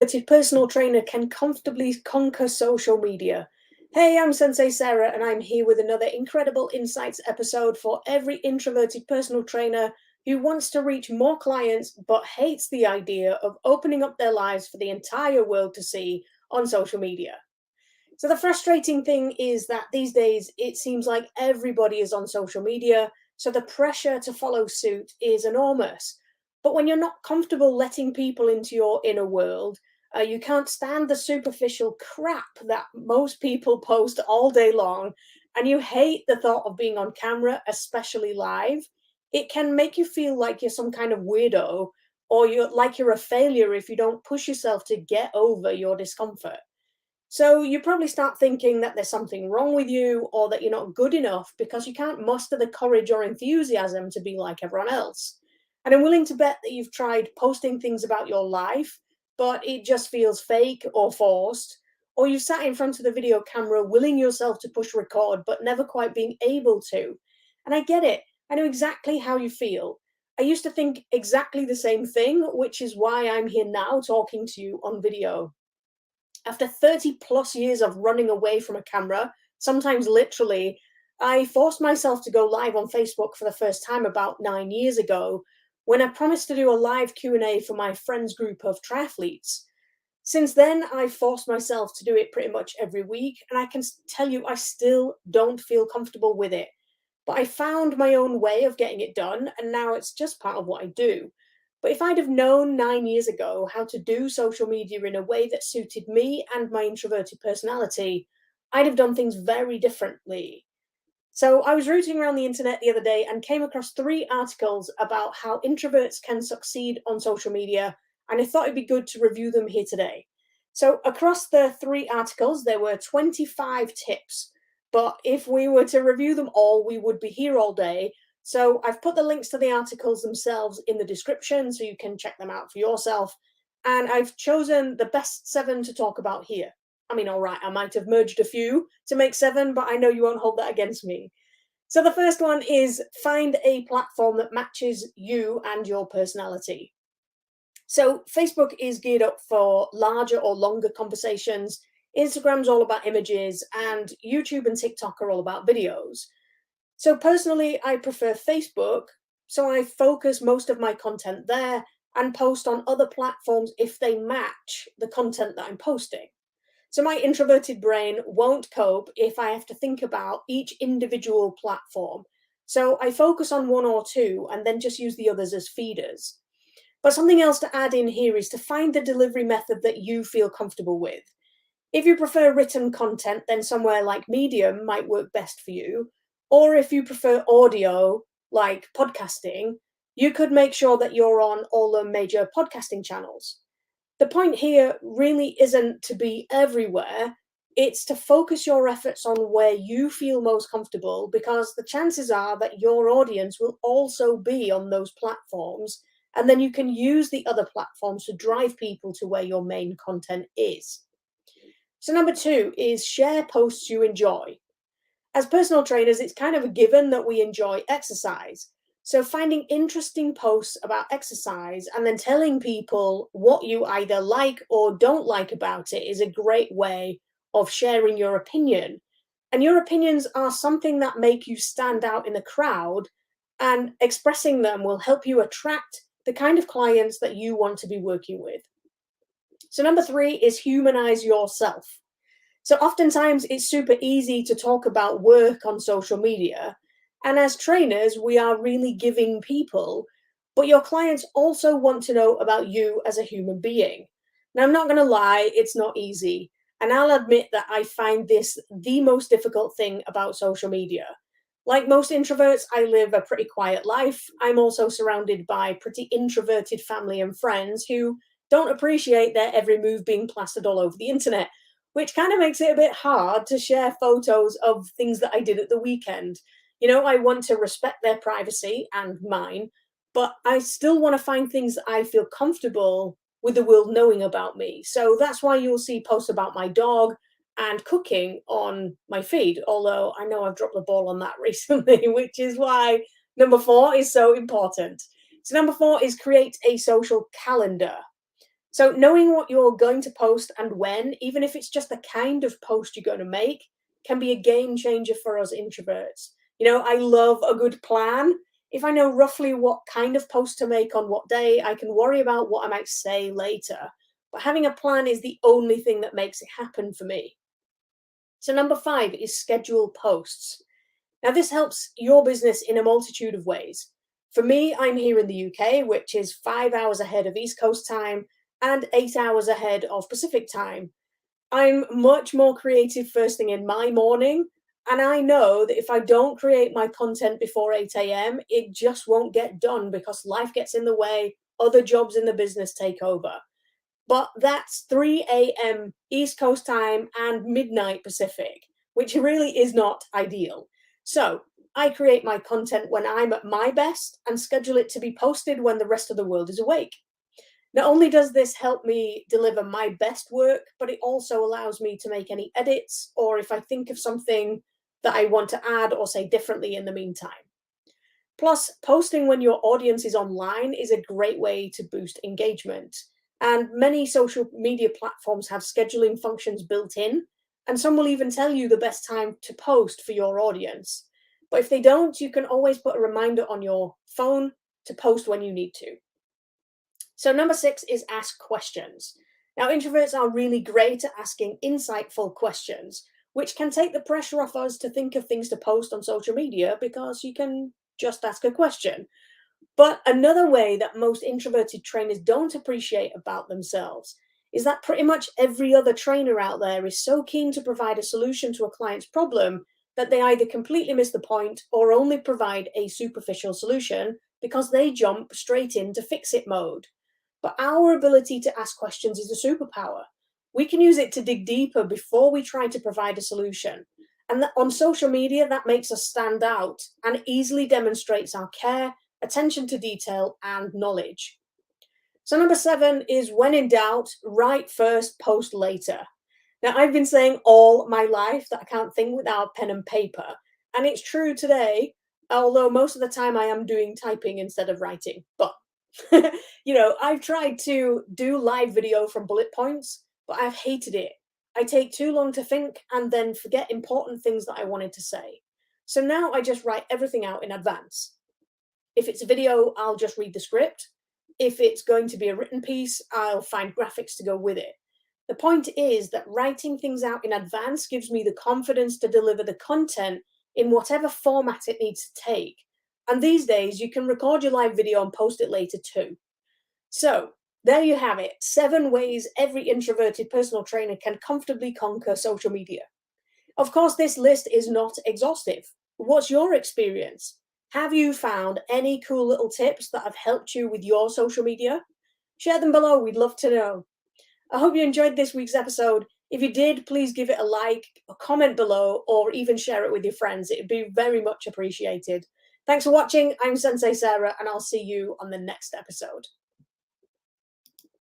Introverted personal trainer can comfortably conquer social media. Hey, I'm Sensei Sarah, and I'm here with another incredible insights episode for every introverted personal trainer who wants to reach more clients but hates the idea of opening up their lives for the entire world to see on social media. So, the frustrating thing is that these days it seems like everybody is on social media, so the pressure to follow suit is enormous. But when you're not comfortable letting people into your inner world, you can't stand the superficial crap that most people post all day long, and you hate the thought of being on camera, especially live. It can make you feel like you're some kind of weirdo, or you're a failure if you don't push yourself to get over your discomfort. So you probably start thinking that there's something wrong with you or that you're not good enough because you can't muster the courage or enthusiasm to be like everyone else. And I'm willing to bet that you've tried posting things about your life, but it just feels fake or forced. Or you've sat in front of the video camera willing yourself to push record, but never quite being able to. And I get it. I know exactly how you feel. I used to think exactly the same thing, which is why I'm here now talking to you on video. After 30 plus years of running away from a camera, sometimes literally, I forced myself to go live on Facebook for the first time about 9 years ago when I promised to do a live Q&A for my friends group of triathletes. Since then, I've forced myself to do it pretty much every week, and I can tell you I still don't feel comfortable with it. But I found my own way of getting it done, and now it's just part of what I do. But if I'd have known 9 years ago how to do social media in a way that suited me and my introverted personality, I'd have done things very differently. So I was rooting around the internet the other day and came across three articles about how introverts can succeed on social media, and I thought it'd be good to review them here today. So across the three articles, there were 25 tips, but if we were to review them all, we would be here all day. So I've put the links to the articles themselves in the description so you can check them out for yourself. And I've chosen the best seven to talk about here. I mean, all right, I might have merged a few to make seven, but I know you won't hold that against me. So the first one is find a platform that matches you and your personality. So Facebook is geared up for larger or longer conversations. Instagram's all about images, and YouTube and TikTok are all about videos. So personally, I prefer Facebook, so I focus most of my content there and post on other platforms if they match the content that I'm posting. So my introverted brain won't cope if I have to think about each individual platform. So I focus on one or two and then just use the others as feeders. But something else to add in here is to find the delivery method that you feel comfortable with. If you prefer written content, then somewhere like Medium might work best for you. Or if you prefer audio, like podcasting, you could make sure that you're on all the major podcasting channels. The point here really isn't to be everywhere, it's to focus your efforts on where you feel most comfortable because the chances are that your audience will also be on those platforms. And then you can use the other platforms to drive people to where your main content is. So, number two is share posts you enjoy. As personal trainers, it's kind of a given that we enjoy exercise. So, finding interesting posts about exercise and then telling people what you either like or don't like about it is a great way of sharing your opinion. And your opinions are something that make you stand out in the crowd, and expressing them will help you attract the kind of clients that you want to be working with. So, number three is humanize yourself. So oftentimes it's super easy to talk about work on social media. And as trainers, we are really giving people, but your clients also want to know about you as a human being. Now, I'm not going to lie, it's not easy. And I'll admit that I find this the most difficult thing about social media. Like most introverts, I live a pretty quiet life. I'm also surrounded by pretty introverted family and friends who don't appreciate their every move being plastered all over the internet, which kind of makes it a bit hard to share photos of things that I did at the weekend. You know, I want to respect their privacy and mine, but I still want to find things that I feel comfortable with the world knowing about me. So that's why you'll see posts about my dog and cooking on my feed, although I know I've dropped the ball on that recently, which is why number four is so important. So, number four is create a social calendar. So, knowing what you're going to post and when, even if it's just the kind of post you're going to make, can be a game changer for us introverts. I love a good plan. If I know roughly what kind of post to make on what day, I can worry about what I might say later. But having a plan is the only thing that makes it happen for me. So, number 5 is schedule posts. Now, this helps your business in a multitude of ways. For me, I'm here in the UK, which is 5 hours ahead of East Coast time and 8 hours ahead of Pacific time. I'm much more creative first thing in my morning, and I know that if I don't create my content before 8 a.m., it just won't get done because life gets in the way, other jobs in the business take over. But that's 3 a.m. East Coast time and midnight Pacific, which really is not ideal. So I create my content when I'm at my best and schedule it to be posted when the rest of the world is awake. Not only does this help me deliver my best work, but it also allows me to make any edits or if I think of something that I want to add or say differently in the meantime. Plus, posting when your audience is online is a great way to boost engagement. And many social media platforms have scheduling functions built in, and some will even tell you the best time to post for your audience. But if they don't, you can always put a reminder on your phone to post when you need to. So, number 6 is ask questions. Now, introverts are really great at asking insightful questions, which can take the pressure off us to think of things to post on social media because you can just ask a question. But another way that most introverted trainers don't appreciate about themselves is that pretty much every other trainer out there is so keen to provide a solution to a client's problem that they either completely miss the point or only provide a superficial solution because they jump straight into fix it mode. But our ability to ask questions is a superpower. We can use it to dig deeper before we try to provide a solution. And on social media, that makes us stand out and easily demonstrates our care, attention to detail, and knowledge. So, number 7 is when in doubt, write first, post later. Now, I've been saying all my life that I can't think without pen and paper. And it's true today, although most of the time I am doing typing instead of writing. But I've tried to do live video from bullet points, but I've hated it. I take too long to think and then forget important things that I wanted to say. So now I just write everything out in advance. If it's a video, I'll just read the script. If it's going to be a written piece, I'll find graphics to go with it. The point is that writing things out in advance gives me the confidence to deliver the content in whatever format it needs to take. And these days, you can record your live video and post it later too. So, there you have it 7 ways every introverted personal trainer can comfortably conquer social media. Of course, this list is not exhaustive. What's your experience? Have you found any cool little tips that have helped you with your social media? Share them below, we'd love to know. I hope you enjoyed this week's episode. If you did, please give it a like, a comment below, or even share it with your friends. It would be very much appreciated. Thanks for watching. I'm Sensei Sarah, and I'll see you on the next episode.